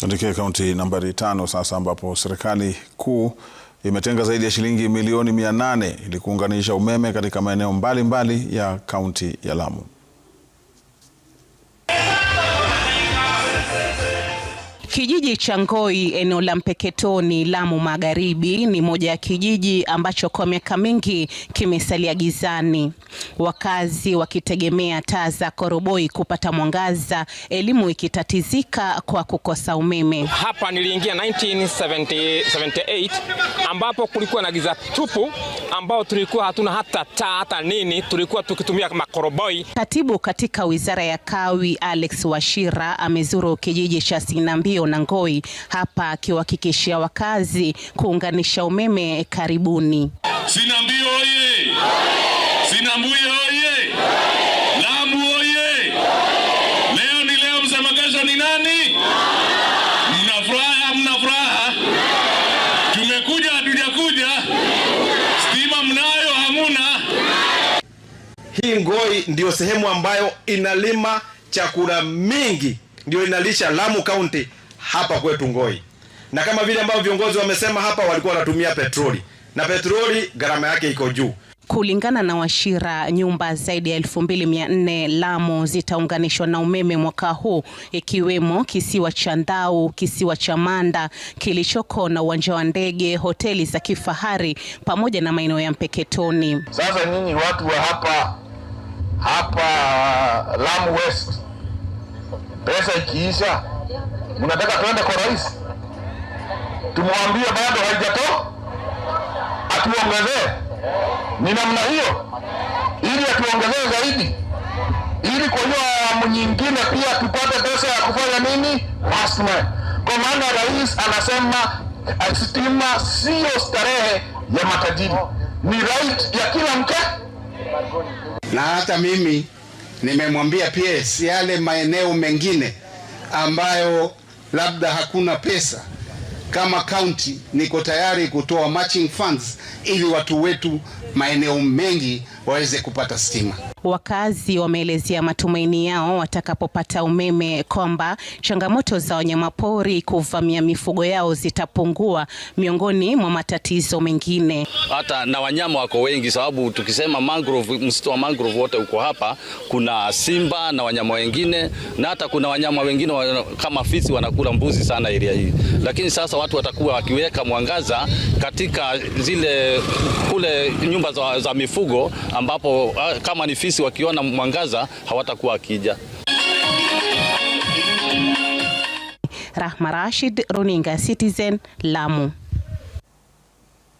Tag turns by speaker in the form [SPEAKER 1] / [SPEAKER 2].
[SPEAKER 1] Tuelekee kaunti nambari 5 sasa, ambapo serikali kuu imetenga zaidi ya shilingi milioni 800 ili kuunganisha umeme katika maeneo mbalimbali ya kaunti ya Lamu.
[SPEAKER 2] Kijiji cha Ngoi, eneo la Mpeketoni, Lamu Magharibi, ni moja ya kijiji ambacho kwa miaka mingi kimesalia gizani. Wakazi wakitegemea taa za koroboi kupata mwangaza, elimu ikitatizika kwa kukosa umeme.
[SPEAKER 3] Hapa niliingia 1978 ambapo kulikuwa na giza tupu, ambao tulikuwa hatuna hata taa hata nini, tulikuwa tukitumia makoroboi. Katibu katika Wizara ya Kawi Alex Wachira amezuru kijiji cha Sinambio na Ngoi, hapa akiwahakikishia wakazi kuunganisha umeme karibuni.
[SPEAKER 4] Sinambio oye! Sinambio oye! Lamu oye! Leo ni leo, msema kesho ni nani? Mnafuraha, mnafuraha. Tumekuja, hatujakuja. Stima mnayo, hamuna.
[SPEAKER 5] Hii Ngoi ndio sehemu ambayo inalima chakula mingi, ndio inalisha Lamu County hapa kwetu Ngoi. Na kama vile ambao viongozi wamesema hapa, walikuwa wanatumia petroli, na petroli gharama yake iko juu.
[SPEAKER 2] Kulingana na Wachira, nyumba zaidi ya 2400 Lamu zitaunganishwa na umeme mwaka huu, ikiwemo kisiwa cha Ndau, kisiwa cha Manda kilichoko na uwanja wa ndege, hoteli za kifahari pamoja na maeneo ya Mpeketoni.
[SPEAKER 6] Sasa nyinyi watu wa hapa Lamu West, pesa ikiisha mnataka tuende kwa rais tumwambie bado haijatoka, atuongezee? Ni namna hiyo, ili atuongezee zaidi, ili kwa hiyo awamu nyingine pia tupate pesa ya kufanya nini? Kwa maana rais anasema stima sio starehe ya matajiri, ni right ya kila mke.
[SPEAKER 7] Na hata mimi nimemwambia PS yale maeneo mengine ambayo labda hakuna pesa, kama county niko tayari kutoa matching funds ili watu wetu maeneo mengi waweze kupata stima.
[SPEAKER 2] Wakazi wameelezea matumaini yao watakapopata umeme kwamba changamoto za wanyamapori kuvamia mifugo yao zitapungua, miongoni mwa matatizo mengine.
[SPEAKER 8] Hata na wanyama wako wengi, sababu tukisema mangrove, msitu wa mangrove wote uko hapa, kuna simba na wanyama wengine, na hata kuna wanyama wengine kama fisi wanakula mbuzi sana area hii. Lakini sasa watu watakuwa wakiweka mwangaza katika zile kule nyumba za mifugo, ambapo kama ni fisi wakiona mwangaza hawatakuwa akija.
[SPEAKER 2] Rahma Rashid, Runinga Citizen, Lamu.